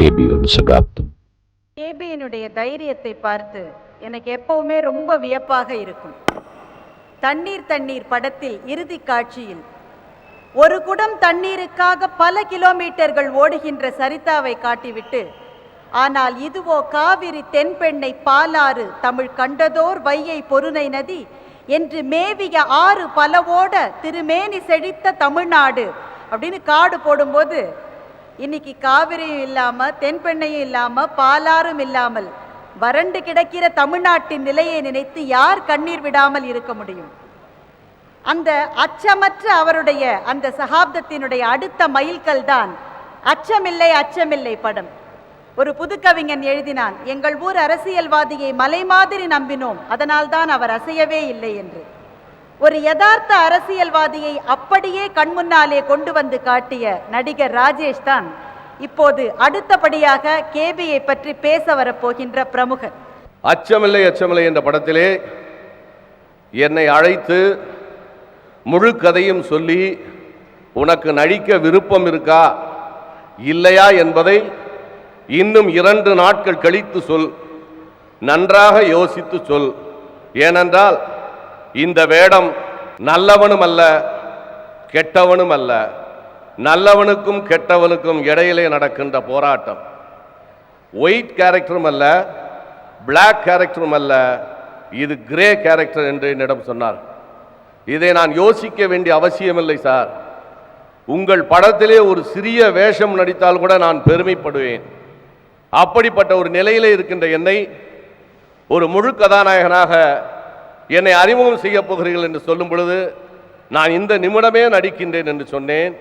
கேபியின் சகாப்தம். கேபியினுடைய தைரியத்தை பார்த்து எனக்கு எப்பவுமே ரொம்ப வியப்பாக இருக்கும். தண்ணீர் தண்ணீர் படத்தில் இறுதி காட்சியில் ஒரு குடம் தண்ணீருக்காக பல கிலோமீட்டர்கள் ஓடுகின்ற சரிதாவை காட்டிவிட்டு, ஆனால் இதுவோ காவிரி தென்பெண்ணை பாலாறு தமிழ் கண்டதோர் வையை பொருணை நதி என்று மேவிய ஆறு பலவோட திருமேனி செழித்த தமிழ்நாடு அப்படின்னு காடு போடும்போது, இன்னைக்கு காவிரியும் இல்லாமல் தென்பெண்ணையும் இல்லாமல் பாலாறும் இல்லாமல் வறண்டு கிடக்கிற தமிழ்நாட்டின் நிலையை நினைத்து யார் கண்ணீர் விடாமல் இருக்க முடியும்? அந்த அச்சமற்ற அவருடைய அந்த சகாப்தத்தினுடைய அடுத்த மைல்கல் தான் அச்சமில்லை அச்சமில்லை படம். ஒரு புதுக்கவிஞன் எழுதினான், எங்கள் ஊர் அரசியல்வாதியை மலை மாதிரி நம்பினோம், அதனால்தான் அவர் அசையவே இல்லை என்று. ஒரு யதார்த்த அரசியல்வாதியை அப்படியே கண்முன்னாலே கொண்டு வந்து காட்டிய நடிகர் ராஜேஷ் தான் இப்போது அடுத்தபடியாக கேபியை பற்றி பேச வரப்போகின்ற பிரமுகர். அச்சமில்லை அச்சமில்லை என்ற படத்திலே என்னை அழைத்து முழு கதையும் சொல்லி, உனக்கு நடிக்க விருப்பம் இருக்கா இல்லையா என்பதை இன்னும் 2 நாட்கள் கழித்து சொல், நன்றாக யோசித்து சொல். ஏனென்றால் இந்த வேடம் நல்லவனும் அல்ல கெட்டவனும் அல்ல, நல்லவனுக்கும் கெட்டவனுக்கும் இடையிலே நடக்கின்ற போராட்டம். ஒயிட் கேரக்டரும் அல்ல, பிளாக் கேரக்டரும் அல்ல, இது கிரே கேரக்டர் என்று என்னிடம் சொன்னார். இதை நான் யோசிக்க வேண்டிய அவசியமில்லை சார், உங்கள் படத்திலே ஒரு சிறிய வேஷம் நடித்தால் கூட நான் பெருமைப்படுவேன். அப்படிப்பட்ட ஒரு நிலையிலே இருக்கின்ற என்னை ஒரு முழு கதாநாயகனாக என்னை அறிமுகம் செய்ய போகிறீர்கள் என்று சொல்லும் பொழுது, நான் இந்த நிமிடமே நடிக்கின்றேன் என்று சொன்னேன்.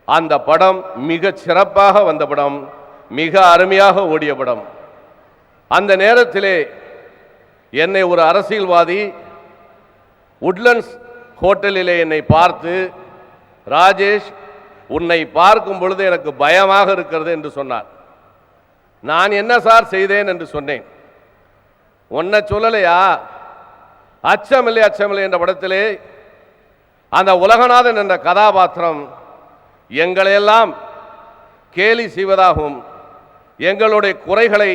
அந்த படம் மிக சிறப்பாக வந்த படம், மிக அருமையாக ஓடிய படம். அந்த நேரத்திலே என்னை ஒரு அரசியல்வாதி உட்லண்ட்ஸ் ஹோட்டலிலே என்னை பார்த்து, ராஜேஷ் உன்னை பார்க்கும் பொழுது எனக்கு பயமாக இருக்கிறது என்று சொன்னார். நான் என்ன சார் செய்தேன் என்று சொன்னேன். உன்னை சொல்லலையா, அச்சமில்லை அச்சமில்லை என்ற படத்திலே அந்த உலகநாதன் என்ற கதாபாத்திரம் எங்களையெல்லாம் கேலி செய்வதாகவும் எங்களுடைய குறைகளை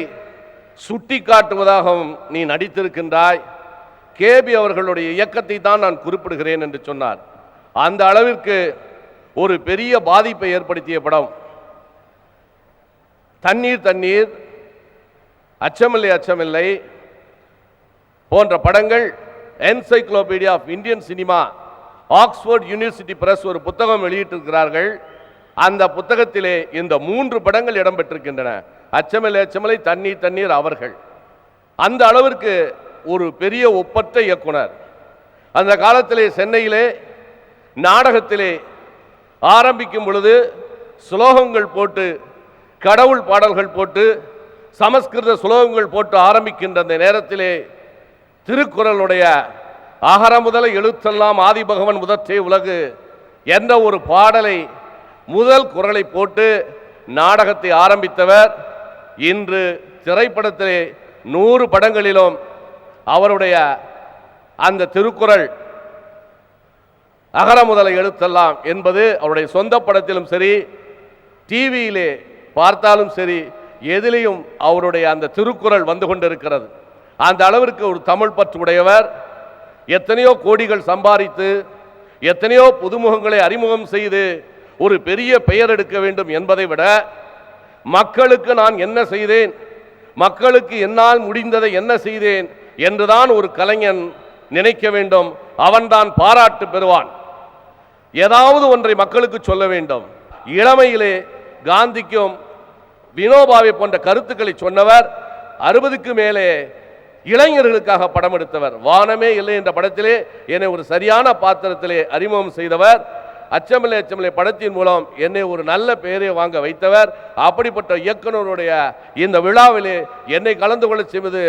சுட்டி காட்டுவதாகவும் நீ நடித்திருக்கின்றாய். கேபி அவர்களுடைய இயக்கத்தை தான் நான் குறிப்பிடுகிறேன் என்று சொன்னார். அந்த அளவிற்கு ஒரு பெரிய பாதிப்பை ஏற்படுத்திய படம் தண்ணீர் தண்ணீர், அச்சமில்லை அச்சமில்லை போன்ற படங்கள். Encyclopedia of Indian cinema, Oxford University Press ஒரு புத்தகம் வெளியிட்டிருக்கிறார்கள். அந்த புத்தகத்திலே இந்த 3 படங்கள் இடம்பெற்றிருக்கின்றன. அச்சமில்லை அச்சமில்லை, தண்ணீர் தண்ணீர் அவர்கள். அந்த அளவிற்கு ஒரு பெரிய ஒப்பற்ற இயக்குனர். அந்த காலத்திலே சென்னையிலே நாடகத்திலே ஆரம்பிக்கும் பொழுது ஸ்லோகங்கள் போட்டு, கடவுள் பாடல்கள் போட்டு, சமஸ்கிருத ஸ்லோகங்கள் போட்டு ஆரம்பிக்கின்ற அந்த நேரத்திலே திருக்குறளுடைய அகர முதல எழுத்தெல்லாம் ஆதிபகவன் முதற்றே உலகு என்ற ஒரு பாடலை, முதல் குறளை போட்டு நாடகத்தை ஆரம்பித்தவர். இன்று திரைப்படத்திலே 100 படங்களிலும் அவருடைய அந்த திருக்குறள் அகர முதல எழுத்தெல்லாம் என்பது அவருடைய சொந்த படத்திலும் சரி, டிவியிலே பார்த்தாலும் சரி, எதிலையும் அவருடைய அந்த திருக்குறள் வந்து கொண்டிருக்கிறது. அந்த அளவிற்கு ஒரு தமிழ் பற்று உடையவர். எத்தனையோ கோடிகள் சம்பாதித்து, எத்தனையோ புதுமுகங்களை அறிமுகம் செய்து ஒரு பெரிய பெயர் எடுக்க வேண்டும் என்பதை விட, மக்களுக்கு நான் என்ன செய்தேன், மக்களுக்கு என்னால் முடிந்ததை என்ன செய்தேன் என்றுதான் ஒரு கலைஞன் நினைக்க வேண்டும். அவன்தான் பாராட்டு பெறுவான். ஏதாவது ஒன்றை மக்களுக்கு சொல்ல வேண்டும். இளமையிலே காந்திக்கும் வினோபாவை போன்ற கருத்துக்களை சொன்னவர். 60க்கு மேலே இளைஞர்களுக்காக படம் எடுத்தவர். வானமே இல்லை என்ற படத்திலே என்னை ஒரு சரியான பாத்திரத்திலே அறிமுகம் செய்தவர். அச்சமில்லை அச்சமில்லை படத்தின் மூலம் என்னை ஒரு நல்ல பெயரை வாங்க வைத்தவர். அப்படிப்பட்ட இயக்குனருடைய இந்த விழாவிலே என்னை கலந்து கொள்ள செய்வது,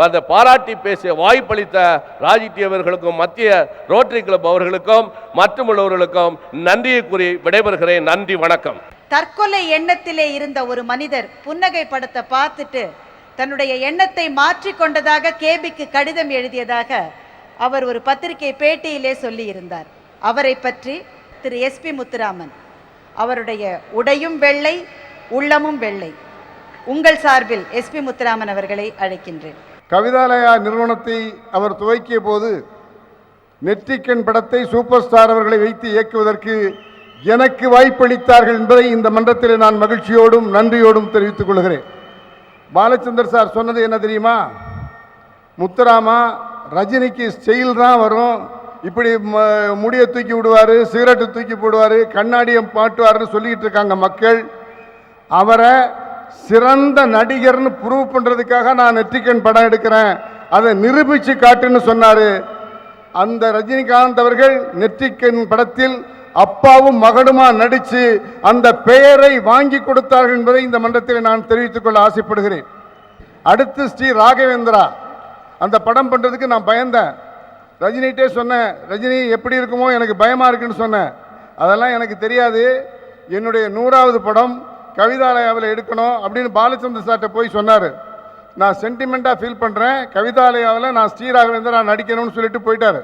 அந்த பாராட்டி பேசிய வாய்ப்பளித்த ராஜிடி அவர்களுக்கும் மத்திய ரோட்டரி கிளப் அவர்களுக்கும் மற்றுமுள்ளவர்களுக்கும் நன்றியை கூறி விடைபெறுகிறேன். நன்றி, வணக்கம். தற்கொலை எண்ணத்திலே இருந்த ஒரு மனிதர் புன்னகை படத்தை பார்த்துட்டு தன்னுடைய எண்ணத்தை மாற்றிக்கொண்டதாக கேபிக்கு கடிதம் எழுதியதாக அவர் ஒரு பத்திரிகை பேட்டியிலே சொல்லி இருந்தார். அவரை பற்றி திரு SP முத்துராமன், அவருடைய உடையும் வெள்ளை, உள்ளமும் வெள்ளை. உங்கள் சார்பில் எஸ்பி முத்துராமன் அவர்களை அழைக்கின்றேன். கவிதாலயா நிறுவனத்தை அவர் துவக்கிய போது நெற்றிக்கண் படத்தை சூப்பர் ஸ்டார் அவர்களை வைத்து இயக்குவதற்கு எனக்கு வாய்ப்பளித்தார்கள் என்பதை இந்த மன்றத்தில் நான் மகிழ்ச்சியோடும் நன்றியோடும் தெரிவித்துக் கொள்கிறேன். பாலச்சந்தர் சார் சொன்னது என்ன தெரியுமா? முத்துராமா, ரஜினிக்கு ஸ்டைல் தான் வரும், இப்படி முடியை தூக்கி விடுவார், சிகரெட்டு தூக்கி போடுவார், கண்ணாடியை மாட்டுவார்னு சொல்லிக்கிட்டு இருக்காங்க மக்கள். அவரை சிறந்த நடிகர்னு ப்ரூவ் பண்ணுறதுக்காக நான் நெற்றிக்கண் படம் எடுக்கிறேன், அதை நிரூபித்து காட்டுன்னு சொன்னார். அந்த ரஜினிகாந்த் அவர்கள் நெற்றிக்கண் படத்தில் அப்பாவும் மகனுமா நடித்து அந்த பெயரை வாங்கி கொடுத்தார்கள் என்பதை இந்த மன்றத்தில் நான் தெரிவித்துக் கொள்ள ஆசைப்படுகிறேன். அடுத்து ஸ்ரீ ராகவேந்திரா, அந்த படம் பண்ணுறதுக்கு நான் பயந்தேன். ரஜினிகிட்டே சொன்னேன், ரஜினி எப்படி இருக்குமோ எனக்கு பயமாக இருக்குன்னு சொன்னேன். அதெல்லாம் எனக்கு தெரியாது, என்னுடைய 100வது படம் கவிதாலயாவில் எடுக்கணும் அப்படின்னு பாலச்சந்திர சார்கிட்ட போய் சொன்னார். நான் சென்டிமெண்ட்டாக ஃபீல் பண்ணுறேன், கவிதாலயாவில் நான் ஸ்ரீ ராகவேந்திரா நடிக்கணும்னு சொல்லிட்டு போயிட்டார்.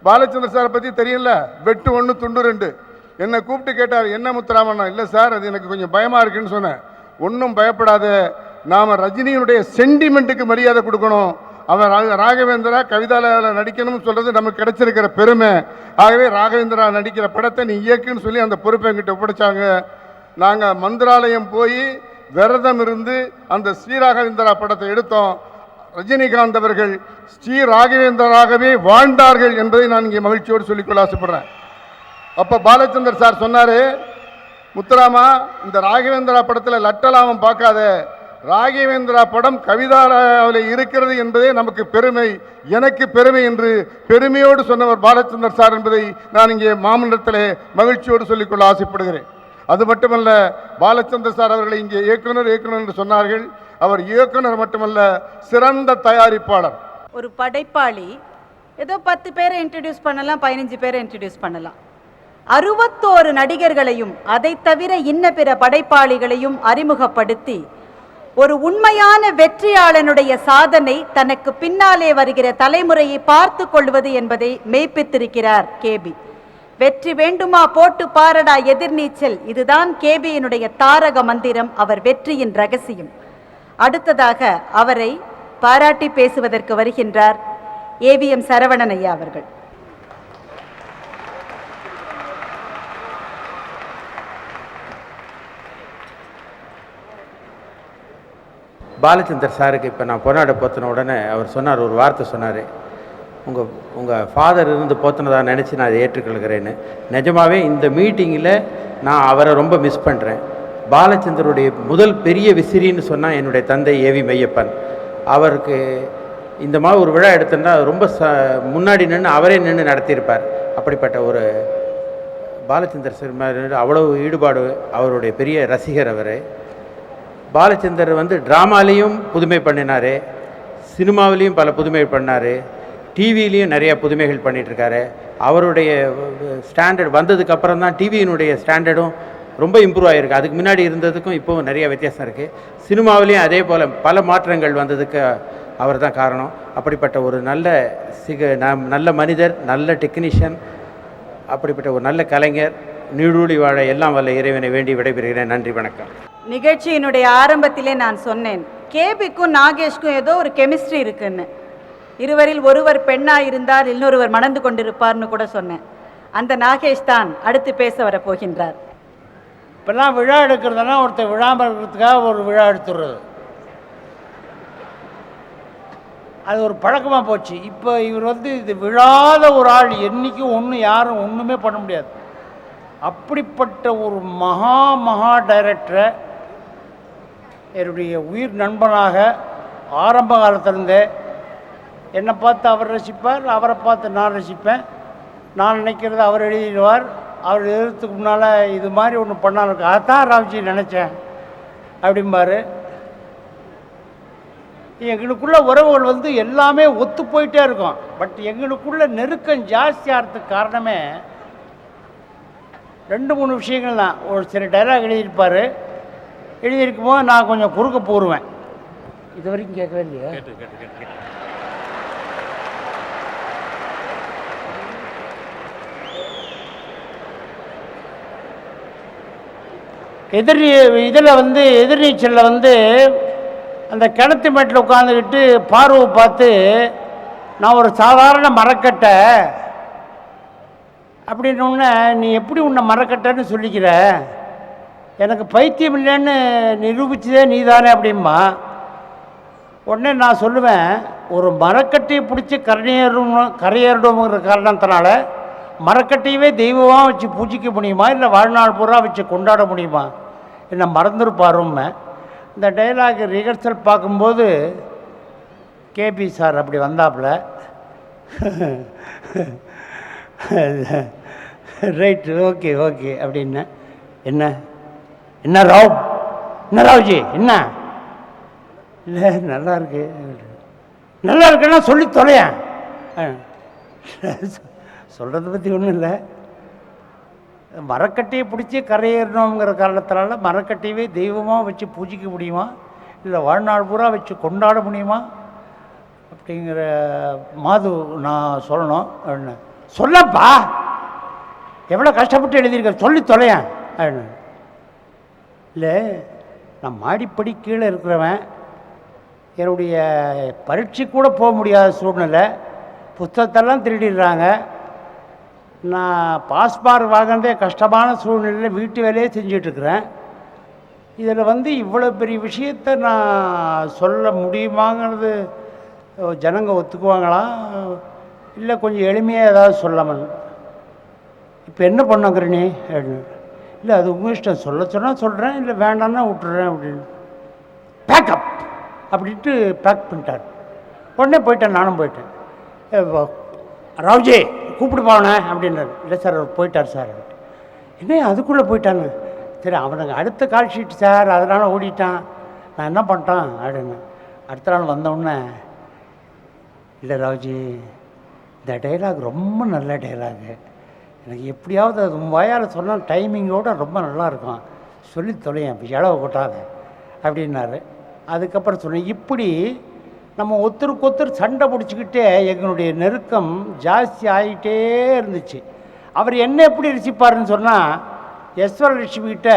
பாலச்சந்திர சாரை பற்றி தெரியல, வெட்டு 1 துண்டு 2. என்னை கூப்பிட்டு கேட்டார், என்ன முத்துராமண்ணா? இல்லை சார், அது எனக்கு கொஞ்சம் பயமாக இருக்குன்னு சொன்னேன். ஒன்றும் பயப்படாத, நாம் ரஜினியினுடைய சென்டிமெண்ட்டுக்கு மரியாதை கொடுக்கணும். அவன் ராகவேந்திரா கவிதாலயாவில் நடிக்கணும்னு சொல்கிறது நமக்கு கிடைச்சிருக்கிற பெருமை. ஆகவே ராகவேந்திரா நடிக்கிற படத்தை நீ இயக்குன்னு சொல்லி அந்த பொறுப்பை என்கிட்ட ஒப்படைச்சாங்க. நாங்கள் மந்திராலயம் போய் விரதம் இருந்து அந்த ஸ்ரீ ராகவேந்திரா படத்தை எடுத்தோம். ரஜினிகாந்த் அவர்கள் ஸ்ரீ ராகவேந்திராகவே வாழ்ந்தார்கள் என்பதை நான் இங்கே மகிழ்ச்சியோடு சொல்லிக்கொள்ள ஆசைப்படுறேன். அப்போ பாலச்சந்தர் சார் சொன்னார், முத்துராமா, இந்த ராகவேந்திரா படத்தில் லட்டலாமம் பார்க்காத, ராகவேந்திரா படம் கவிதாலயாவில் இருக்கிறது என்பதே நமக்கு பெருமை, எனக்கு பெருமை என்று பெருமையோடு சொன்னவர் பாலச்சந்தர் சார் என்பதை நான் இங்கே மாமன்றத்தில் மகிழ்ச்சியோடு சொல்லிக்கொள்ள ஆசைப்படுகிறேன். அது மட்டுமல்ல, பாலச்சந்தர் சார் அவர்களை இங்கே இயக்குனர் என்று சொன்னார்கள். அவர் இயக்குனர் மட்டுமல்ல, சிறந்த தயாரிப்பாளர். ஒரு படைப்பாளி ஏதோ 10 பேரை இன்ட்ரடியூஸ் பண்ணலாம், 15 பேரை இன்ட்ரடியூஸ் பண்ணலாம். 61 நடிகர்களையும் அதை தவிர இன்ன பிற படைப்பாளிகளையும் அறிமுகப்படுத்தி ஒரு உண்மையான வெற்றியாளனுடைய சாதனை தனக்கு பின்னாலே வருகிற தலைமுறையை பார்த்து கொள்வது என்பதை மெய்ப்பித்திருக்கிறார் கேபி. வெற்றி வேண்டுமா போட்டு பாரடா எதிர்நீச்சல், இதுதான் கேபியினுடைய தாரக மந்திரம், அவர் வெற்றியின் ரகசியம். அடுத்ததாக அவரை பாராட்டி பேசுவதற்கு வருகின்றார் ஏவிஎம் சரவணன் ஐயா அவர்கள். பாலச்சந்தர் சாருக்கு இப்போ நான் பொன்னாடை போத்தின உடனே அவர் சொன்னார், ஒரு வார்த்தை சொன்னார், உங்கள் ஃபாதர் இருந்து போத்தினதாக நினச்சி நான் அதை ஏற்றுக்கொள்கிறேன்னு. நிஜமாகவே இந்த மீட்டிங்கில் நான் அவரை ரொம்ப மிஸ் பண்ணுறேன். பாலச்சந்தருடைய முதல் பெரிய விசிறின்னு சொன்னால் என்னுடைய தந்தை ஏவி மெய்யப்பன். அவருக்கு இந்த மாதிரி ஒரு விழா எடுத்தோன்னா ரொம்ப முன்னாடி நின்று அவரே நின்று நடத்தியிருப்பார். அப்படிப்பட்ட ஒரு பாலச்சந்தர் சார் மேலே அவ்வளவு ஈடுபாடு, அவருடைய பெரிய ரசிகர் அவர். பாலச்சந்தர் ட்ராமாலேயும் புதுமை பண்ணினார், சினிமாவிலையும் பல புதுமை பண்ணார், டிவிலையும் நிறைய புதுமைகள் பண்ணிகிட்ருக்காரு. அவருடைய ஸ்டாண்டர்ட் வந்ததுக்கப்புறம் தான் டிவியினுடைய ஸ்டாண்டர்டும் ரொம்ப இம்ப்ரூவ் ஆகிருக்கு. அதுக்கு முன்னாடி இருந்ததுக்கும் இப்போவும் நிறைய வித்தியாசம் இருக்குது. சினிமாவிலையும் அதே போல் பல மாற்றங்கள் வந்ததுக்கு அவர் தான் காரணம். அப்படிப்பட்ட ஒரு நல்ல மனிதர், நல்ல டெக்னீஷியன், அப்படிப்பட்ட ஒரு நல்ல கலைஞர், நீடூழி வாழ எல்லாம் வல்ல இறைவனை வேண்டி விடைபெறுகிறேன். நன்றி, வணக்கம். நிகழ்ச்சியினுடைய ஆரம்பத்திலே நான் சொன்னேன், கேபிக்கும் நாகேஷ்க்கும் ஏதோ ஒரு கெமிஸ்ட்ரி இருக்குன்னு. இருவரில் ஒருவர் பெண்ணாக இருந்தால் இன்னொருவர் மணந்து கொண்டிருப்பார்னு கூட சொன்னேன். அந்த நாகேஷ் தான் அடுத்து பேச வர போகின்றார். இப்போல்லாம் விழா எடுக்கிறதுனா ஒருத்தர் விழாமல் இருக்கிறதுக்காக ஒரு விழா எடுத்துடுறது, அது ஒரு பழக்கமாக போச்சு. இப்போ இவர் இது விழாத ஒரு ஆள், என்றைக்கும் யாரும் ஒன்றுமே பண்ண முடியாது. அப்படிப்பட்ட ஒரு மகா டைரக்டரை என்னுடைய உயிர் நண்பனாக ஆரம்ப காலத்திலேருந்தே என்னை பார்த்து அவர் ரசிப்பார், அவரை பார்த்து நான் ரசிப்பேன். நான் நினைக்கிறத அவர் எழுதிடுவார். அவர் எழுதுறதுக்கு முன்னால் இது மாதிரி ஒன்று பண்ணாலும் அதான் ராவ்ஜி நினச்சேன் அப்படிம்பார். எங்களுக்குள்ள உறவுகள் எல்லாமே ஒத்து போயிட்டே இருக்கும். பட் எங்களுக்குள்ள நெருக்கம் ஜாஸ்தியாகிறதுக்கு காரணமே 2-3 விஷயங்கள் தான். ஒரு சில டைலாக் எழுதியிருப்பார், எழுதியிருக்கும் போது நான் கொஞ்சம் குறுக்க போடுவேன். இது வரைக்கும் கேட்கவே இல்லையா? இதில் வந்து எதிர்நீச்சலில் வந்து அந்த கிணத்து மேட்டில் உட்காந்துக்கிட்டு பார்வை பார்த்து நான் ஒரு சாதாரண மரக்கட்டை அப்படின்னோடனே நீ எப்படி உன்னை மரக்கட்டைன்னு சொல்லிக்கிற, எனக்கு பைத்தியம் இல்லைன்னு நிரூபிச்சதே நீ தானே அப்படிம்பா. உடனே நான் சொல்லுவேன், ஒரு மரக்கட்டையை பிடிச்சி கரையேறணுங்கிற காரணத்தினால மரக்கட்டையவே தெய்வமாக வச்சு பூஜிக்க முடியுமா, இல்லை வாழ்நாள் பூரா வச்சு கொண்டாட முடியுமா, என்னை மறந்துருப்பாருமே. இந்த டைலாக் ரிஹர்சல் பார்க்கும்போது கேபி சார் அப்படி வந்தாப்புல, ரைட்டு ஓகே ஓகே அப்படின்னு. என்ன என்ன ராவ், என்ன ராவ்ஜி, என்ன இல்லை நல்லா இருக்கு, நல்லா இருக்குன்னா சொல்லி தொலையேன். சொல்கிறத பற்றி ஒன்றும் இல்லை, மரக்கட்டையை பிடிச்சி கரையேறணுங்கிற காரணத்தினால மரக்கட்டையவே தெய்வமாக வச்சு பூஜிக்க முடியுமா, இல்லை வாழ்நாள் பூரா வச்சு கொண்டாட முடியுமா அப்படிங்கிற மாது நான் சொல்லணும் அப்படின்னு. சொல்லப்பா, எவ்வளோ கஷ்டப்பட்டு எழுதியிருக்க, சொல்லி தொலையேன் அப்படின்னு. இல்லை, நான் மாடிப்படி கீழே இருக்கிறவன், என்னுடைய பரீட்சை கூட போக முடியாத சூழ்நிலை, புத்தகத்தெல்லாம் திருடிடுறாங்க, நான் பாஸ்பார் வாங்கினதே கஷ்டமான சூழ்நிலையில் வீட்டு வேலையே செஞ்சிட்ருக்கிறேன். இதில் வந்து இவ்வளோ பெரிய விஷயத்தை நான் சொல்ல முடியுமாங்கிறது ஜனங்க ஒத்துக்குவாங்களா, இல்லை கொஞ்சம் எளிமையாக ஏதாவது சொல்லாமல். இப்போ என்ன பண்ணுங்கிற நீ அப்படின்னு. இல்லை அது உங்கள் இஷ்டம், சொல்ல சொன்னால் சொல்கிறேன், இல்லை வேண்டான்னா விட்டுறேன் அப்படின்னு. பேக்கப் அப்படின்ட்டு பேக் பண்ணிட்டார். உடனே போயிட்டேன், நானும் போயிட்டேன். ராவ்ஜி கூப்பிட்டு போனே அப்படின்றார். இல்லை சார் அவர் போயிட்டார் சார். என்ன அதுக்குள்ளே போயிட்டான்னு. சரி அவனுக்கு அடுத்த கால் ஷீட் சார், அதனால் ஓடிட்டான், நான் என்ன பண்ணிட்டான் அப்படின்னு. அடுத்த நாள் வந்தவுடனே, இல்லை ராவ்ஜி இந்த டைலாக் ரொம்ப நல்ல டைலாகு, எனக்கு எப்படியாவது அது வாயால் சொன்னால் டைமிங்கோடு ரொம்ப நல்லாயிருக்கும், சொல்லி தொலையேன், இப்போ இளவை கொட்டாத அப்படின்னாரு. அதுக்கப்புறம் சொன்னேன், இப்படி நம்ம ஒருத்தருக்கு ஒருத்தர் சண்டை பிடிச்சிக்கிட்டே எங்களுடைய நெருக்கம் ஜாஸ்தி ஆகிட்டே இருந்துச்சு. அவர் என்ன எப்படி ரசிப்பாருன்னு சொன்னால், யஸ்வரலட்சுமிகிட்ட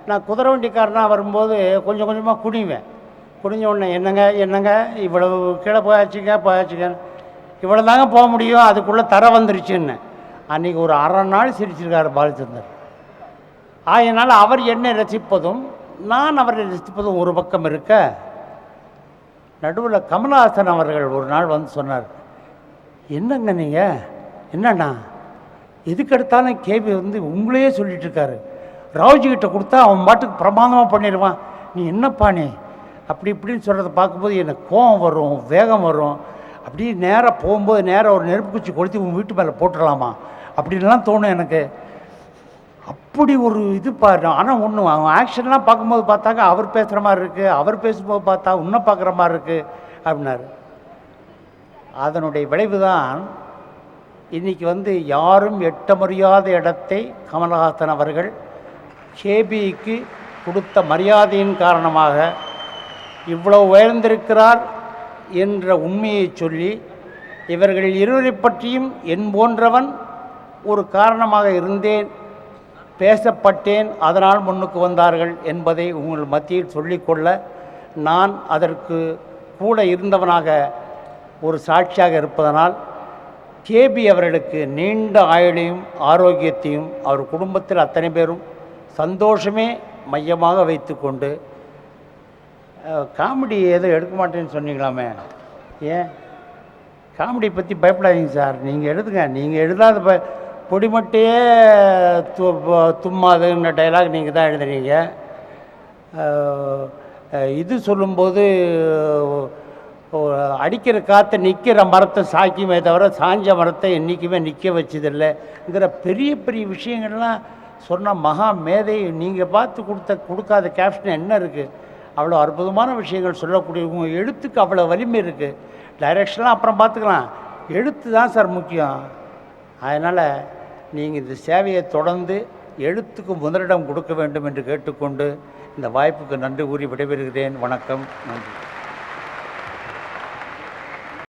நான் குதிரை வண்டிக்காரனாக வரும்போது கொஞ்சம் கொஞ்சமாக குனிவேன். குனிஞ்ச உடனே என்னங்க என்னங்க இவ்வளவு கீழே போயாச்சுங்க இவ்வளோ தாங்க போக முடியும், அதுக்குள்ளே தர வந்துருச்சுன்னு. அன்றைக்கி ஒரு அரை நாள் சிரிச்சிருக்காரு பாலச்சந்தர். ஆகையினால் அவர் என்னை ரசிப்பதும் நான் அவரை ரசிப்பதும் ஒரு பக்கம் இருக்க, நடுவில் கமலஹாசன் அவர்கள் ஒரு நாள் வந்து சொன்னார், என்னங்க நீங்கள் என்னண்ணா எதுக்கெடுத்தாலும் கேபி வந்து உங்களையே சொல்லிட்டு இருக்காரு, ராவ்ஜிக்கிட்ட கொடுத்தா அவன் பாட்டுக்கு பிரமாதமாக பண்ணிடுவான், நீ என்னப்பா நீ அப்படி இப்படின்னு சொல்கிறத பார்க்கும்போது எனக்கு கோபம் வரும், வேகம் வரும், அப்படியே நேராக போகும்போது நேராக ஒரு நெருப்பு குச்சி கொளுத்தி உன் வீட்டு மேலே போட்டுடலாமா அப்படின்லாம் தோணும் எனக்கு. அப்படி ஒரு இது பாரு. ஆனால் ஒன்று அவன் ஆக்ஷன்லாம் பார்க்கும்போது பார்த்தாக்க அவர் பேசுகிற மாதிரி இருக்குது, அவர் பேசும்போது பார்த்தா இன்னும் பார்க்குற மாதிரி இருக்குது அப்படின்னாரு. அதனுடைய விளைவு தான் இன்றைக்கி வந்து யாரும் எட்ட முடியாத இடத்தை கமலஹாசன் அவர்கள் கேபிக்கு கொடுத்த மரியாதையின் காரணமாக இவ்வளவு உயர்ந்திருக்கிறார் என்ற உண்மையை சொல்லி, இவர்களில் இருவரை பற்றியும் என் போன்றவன் ஒரு காரணமாக இருந்தேன், பேசப்பட்டேன், அதனால் முன்னுக்கு வந்தார்கள் என்பதை உங்கள் மத்தியில் சொல்லிக்கொள்ள நான் அதற்கு கூட இருந்தவனாக ஒரு சாட்சியாக இருப்பதனால் கேபி அவர்களுக்கு நீண்ட ஆயுளையும் ஆரோக்கியத்தையும் அவர் குடும்பத்தில் அத்தனை பேரும் சந்தோஷமே மையமாக வைத்து கொண்டு, காமெடி எதுவும் எடுக்க மாட்டேன்னு சொன்னீங்களாமே, ஏன் காமெடி பற்றி பயப்படாதீங்க சார், நீங்கள் எழுதுங்க, நீங்கள் எழுதாத பொடிமட்டையே தும்மாதுன்ற டைலாக் நீங்கள் தான் எழுதுறீங்க. இது சொல்லும்போது அடிக்கிற காற்றை நிற்கிற மரத்தை சாய்க்குமே தவிர சாஞ்ச மரத்தை என்றைக்குமே நிற்க வச்சதில்லைங்கிற பெரிய பெரிய விஷயங்கள்லாம் சொன்ன மகா மேதை நீங்கள் பார்த்து கொடுக்காத கேப்ஷன் என்ன இருக்குது? அவ்வளோ அற்புதமான விஷயங்கள் சொல்லக்கூடிய உங்கள் எழுத்துக்கு அவ்வளோ வலிமை இருக்குது. டைரெக்ஷன்லாம் அப்புறம் பார்த்துக்கலாம், எழுத்து தான் சார் முக்கியம். அதனால் நீங்கள் இந்த சேவையை தொடர்ந்து எழுத்துக்கு முதலிடம் கொடுக்க வேண்டும் என்று கேட்டுக்கொண்டு இந்த வாய்ப்புக்கு நன்றி கூறி விடைபெறுகிறேன். வணக்கம், நன்றி.